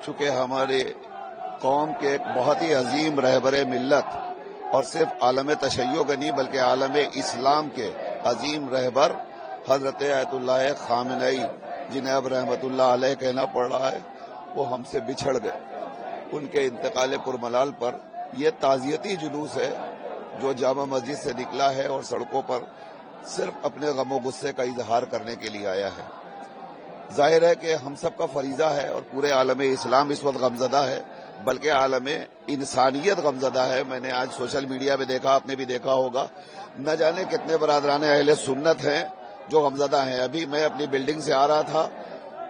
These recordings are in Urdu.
چونکہ ہمارے قوم کے ایک بہت ہی عظیم رہبر ملت اور صرف عالم تشیع کے نہیں بلکہ عالم اسلام کے عظیم رہبر حضرت آیت اللہ خامنئی جنہیں اب رحمت اللہ علیہ کہنا پڑ رہا ہے، وہ ہم سے بچھڑ گئے۔ ان کے انتقال پرملال پر یہ تعزیتی جلوس ہے جو جامع مسجد سے نکلا ہے اور سڑکوں پر صرف اپنے غم و غصے کا اظہار کرنے کے لیے آیا ہے۔ ظاہر ہے کہ ہم سب کا فریضہ ہے اور پورے عالم اسلام اس وقت غمزدہ ہے، بلکہ عالم انسانیت غمزدہ ہے۔ میں نے آج سوشل میڈیا پہ دیکھا، آپ نے بھی دیکھا ہوگا، نہ جانے کتنے برادران اہل سنت ہیں جو غمزدہ ہیں۔ ابھی میں اپنی بلڈنگ سے آ رہا تھا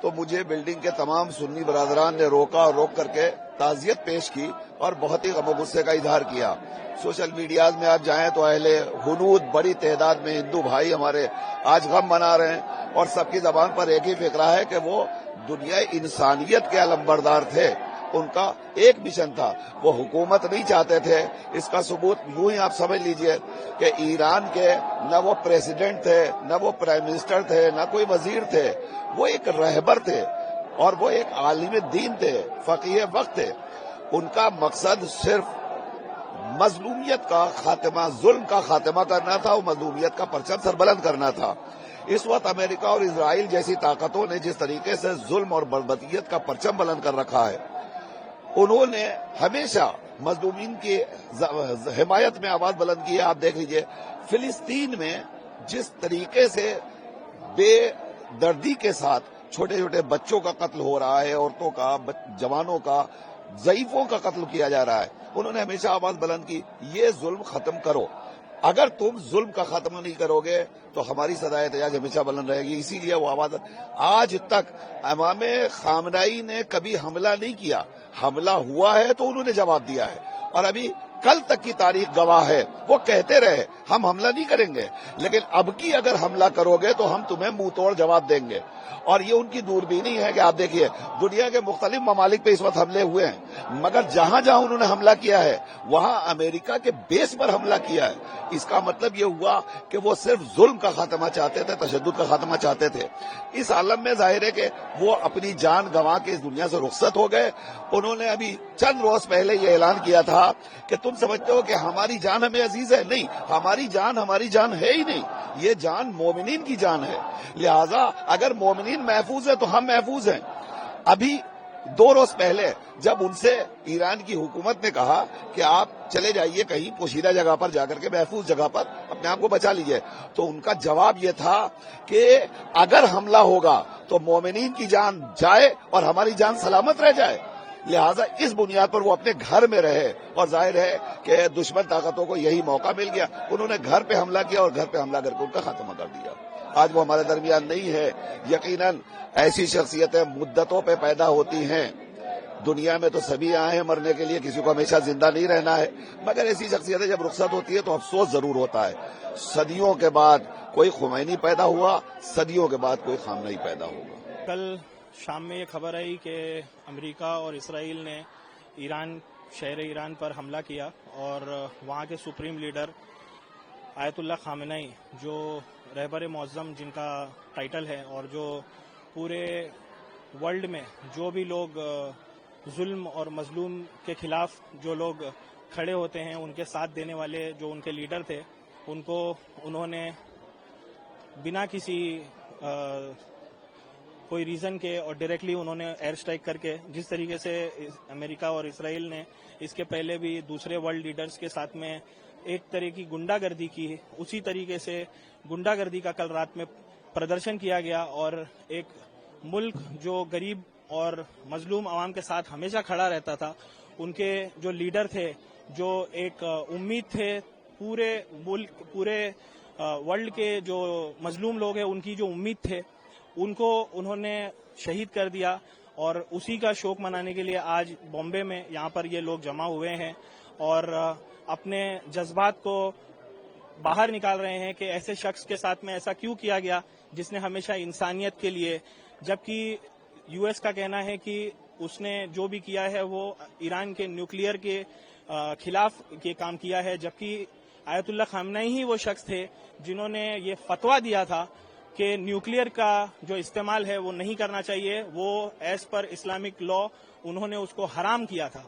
تو مجھے بلڈنگ کے تمام سنی برادران نے روکا اور روک کر کے تعزیت پیش کی اور بہت ہی غم و غصے کا اظہار کیا۔ سوشل میڈیاز میں آپ جائیں تو اہل ہنود بڑی تعداد میں ہندو بھائی ہمارے آج غم منا رہے ہیں، اور سب کی زبان پر ایک ہی فقرہ ہے کہ وہ دنیا انسانیت کے علمبردار تھے۔ ان کا ایک مشن تھا، وہ حکومت نہیں چاہتے تھے۔ اس کا ثبوت یوں ہی آپ سمجھ لیجئے کہ ایران کے نہ وہ پریزیڈنٹ تھے، نہ وہ پرائم منسٹر تھے، نہ کوئی وزیر تھے، وہ ایک رہبر تھے اور وہ ایک عالم دین تھے، فقیہ وقت تھے۔ ان کا مقصد صرف مظلومیت کا خاتمہ، ظلم کا خاتمہ کرنا تھا، وہ مظلومیت کا پرچم سربلند کرنا تھا۔ اس وقت امریکہ اور اسرائیل جیسی طاقتوں نے جس طریقے سے ظلم اور بربریت کا پرچم بلند کر رکھا ہے، انہوں نے ہمیشہ مظلومین کی حمایت میں آواز بلند کی ہے۔ آپ دیکھ لیجئے فلسطین میں جس طریقے سے بے دردی کے ساتھ چھوٹے چھوٹے بچوں کا قتل ہو رہا ہے، عورتوں کا، جوانوں کا، ضعیفوں کا قتل کیا جا رہا ہے، انہوں نے ہمیشہ آواز بلند کی، یہ ظلم ختم کرو۔ اگر تم ظلم کا خاتمہ نہیں کرو گے تو ہماری صدائے احتجاج ہمیشہ بلند رہے گی۔ اسی لیے وہ آواز آج تک امام خامنئی نے کبھی حملہ نہیں کیا، حملہ ہوا ہے تو انہوں نے جواب دیا ہے، اور ابھی کل تک کی تاریخ گواہ ہے، وہ کہتے رہے ہم حملہ نہیں کریں گے، لیکن اب کی اگر حملہ کرو گے تو ہم تمہیں منہ توڑ جواب دیں گے۔ اور یہ ان کی دوربینی ہے کہ آپ دیکھیے دنیا کے مختلف ممالک پہ اس وقت حملے ہوئے ہیں، مگر جہاں جہاں انہوں نے حملہ کیا ہے وہاں امریکہ کے بیس پر حملہ کیا ہے۔ اس کا مطلب یہ ہوا کہ وہ صرف ظلم کا خاتمہ چاہتے تھے، تشدد کا خاتمہ چاہتے تھے۔ اس عالم میں ظاہر ہے کہ وہ اپنی جان گنوا کے اس دنیا سے رخصت ہو گئے۔ انہوں نے ابھی چند روز پہلے یہ اعلان کیا تھا کہ تم سمجھتے ہو کہ ہماری جان ہمیں عزیز ہے، نہیں، ہماری جان ہے ہی نہیں، یہ جان مومنین کی جان ہے، لہذا اگر مومنین محفوظ ہے تو ہم محفوظ ہیں۔ ابھی 2 روز پہلے جب ان سے ایران کی حکومت نے کہا کہ آپ چلے جائیے کہیں پوشیدہ جگہ پر جا کر کے محفوظ جگہ پر اپنے آپ کو بچا لیجئے، تو ان کا جواب یہ تھا کہ اگر حملہ ہوگا تو مومنین کی جان جائے اور ہماری جان سلامت رہ جائے، لہذا اس بنیاد پر وہ اپنے گھر میں رہے، اور ظاہر ہے کہ دشمن طاقتوں کو یہی موقع مل گیا، انہوں نے گھر پہ حملہ کیا اور گھر پہ حملہ کر کے ان کا خاتمہ کر دیا۔ آج وہ ہمارے درمیان نہیں ہے۔ یقیناً ایسی شخصیتیں مدتوں پہ پیدا ہوتی ہیں، دنیا میں تو سبھی آئے ہیں مرنے کے لیے، کسی کو ہمیشہ زندہ نہیں رہنا ہے، مگر ایسی شخصیتیں جب رخصت ہوتی ہے تو افسوس ضرور ہوتا ہے۔ صدیوں کے بعد کوئی خمینی پیدا ہوا، صدیوں کے بعد کوئی خامنئی پیدا ہوگا۔ کل شام میں یہ خبر آئی کہ امریکہ اور اسرائیل نے شہر ایران پر حملہ کیا، اور وہاں کے سپریم لیڈر آیت اللہ خامنئی، جو رہبر معظم جن کا ٹائٹل ہے، اور جو پورے ورلڈ میں جو بھی لوگ ظلم اور مظلوم کے خلاف جو لوگ کھڑے ہوتے ہیں، ان کے ساتھ دینے والے جو ان کے لیڈر تھے، ان کو انہوں نے بنا کسی کوئی ریزن کے اور ڈائریکٹلی انہوں نے ایئر اسٹرائک کر کے، جس طریقے سے امریکہ اور اسرائیل نے اس کے پہلے بھی دوسرے ورلڈ لیڈرز کے ساتھ میں ایک طرح کی گنڈا گردی کی، اسی طریقے سے گنڈا گردی کا کل رات میں پردرشن کیا گیا، اور ایک ملک جو غریب اور مظلوم عوام کے ساتھ ہمیشہ کھڑا رہتا تھا، ان کے جو لیڈر تھے، جو ایک امید تھے پورے ملک، پورے ورلڈ کے جو مظلوم لوگ ہیں ان کی جو امید تھے، ان کو انہوں نے شہید کر دیا۔ اور اسی کا شوق منانے کے لیے آج بامبے میں یہاں پر یہ لوگ جمع ہوئے ہیں اور اپنے جذبات کو باہر نکال رہے ہیں کہ ایسے شخص کے ساتھ میں ایسا کیوں کیا گیا جس نے ہمیشہ انسانیت کے لیے، جبکہ یو ایس کا کہنا ہے کہ اس نے جو بھی کیا ہے وہ ایران کے نیوکلیئر کے خلاف یہ کام کیا ہے، جبکہ آیت اللہ خامنئی ہی وہ شخص تھے جنہوں نے یہ فتویٰ دیا تھا کہ نیوکلیئر کا جو استعمال ہے وہ نہیں کرنا چاہیے. وہ ایز پر اسلامک لا انہوں نے اس کو حرام کیا تھا.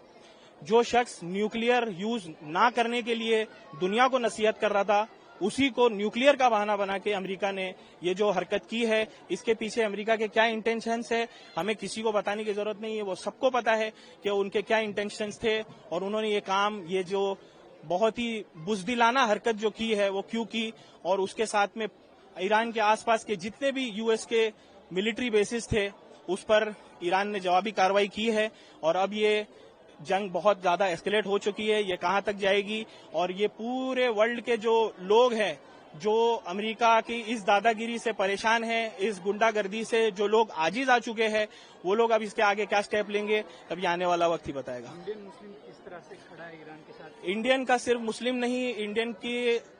جو شخص نیوکلیئر یوز نہ کرنے کے لیے دنیا کو نصیحت کر رہا تھا, اسی کو نیوکلیئر کا بہانہ بنا کے امریکہ نے یہ جو حرکت کی ہے. اس کے پیچھے امریکہ کے کیا انٹینشنز ہے ہمیں کسی کو بتانے کی ضرورت نہیں ہے. وہ سب کو پتا ہے کہ ان کے کیا انٹینشنز تھے اور انہوں نے یہ کام, یہ جو بہت ہی بزدلانہ حرکت جو کی ہے وہ کیوں کی. اور اس کے ساتھ میں ایران کے آس پاس کے جتنے بھی یو ایس کے ملٹری بیسز تھے اس پر ایران نے جوابی کارروائی کی ہے. اور اب یہ جنگ بہت زیادہ ایسکیلیٹ ہو چکی ہے. یہ کہاں تک جائے گی, اور یہ پورے ورلڈ کے جو لوگ ہیں جو امریکہ کی اس دادا گیری سے پریشان ہیں, اس گنڈا گردی سے جو لوگ عاجز آ چکے ہیں, وہ لوگ اب اس کے آگے کیا سٹیپ لیں گے اب یہ آنے والا وقت ہی بتائے گا. انڈین مسلم کس طرح سے کھڑا ہے ایران کے ساتھ؟ انڈین کا صرف مسلم نہیں,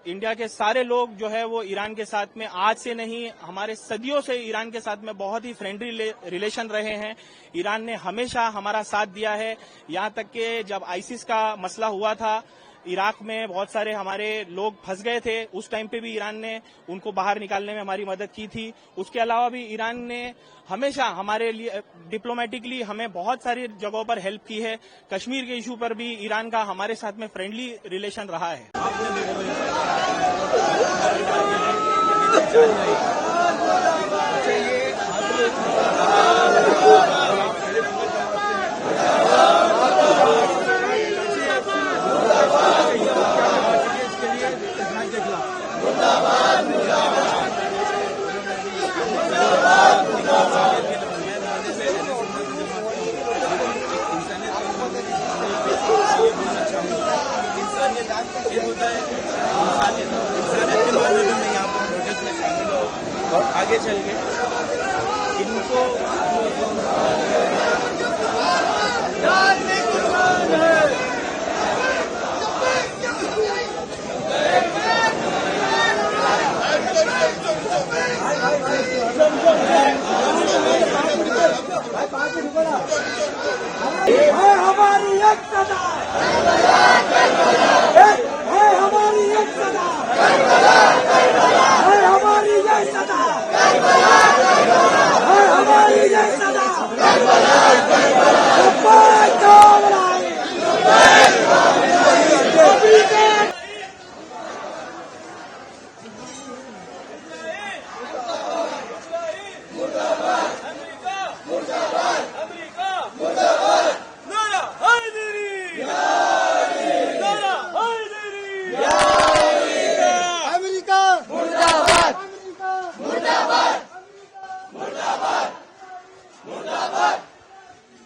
انڈیا کے سارے لوگ جو ہے وہ ایران کے ساتھ میں آج سے نہیں, ہمارے صدیوں سے ایران کے ساتھ میں بہت ہی فرینڈلی ریلیشن رہے ہیں. ایران نے ہمیشہ ہمارا ساتھ دیا ہے. یہاں تک کہ جب آئیسس کا مسئلہ ہوا تھا عراق میں, بہت سارے ہمارے لوگ پھنس گئے تھے, اس ٹائم پہ بھی ایران نے ان کو باہر نکالنے میں ہماری مدد کی تھی. اس کے علاوہ بھی ایران نے ہمیشہ ہمارے لیے ڈپلومیٹکلی ہمیں بہت ساری جگہوں پر ہیلپ کی ہے. کشمیر کے ایشو پر بھی ایران کا ہمارے ساتھ میں فرینڈلی ریلیشن رہا ہے. اور آگے چل کے ان کو ہماری ایک صدا ہے, ہماری ایک صدا ہے, ہماری ایک صدا ہے, ہماری ایک صدا.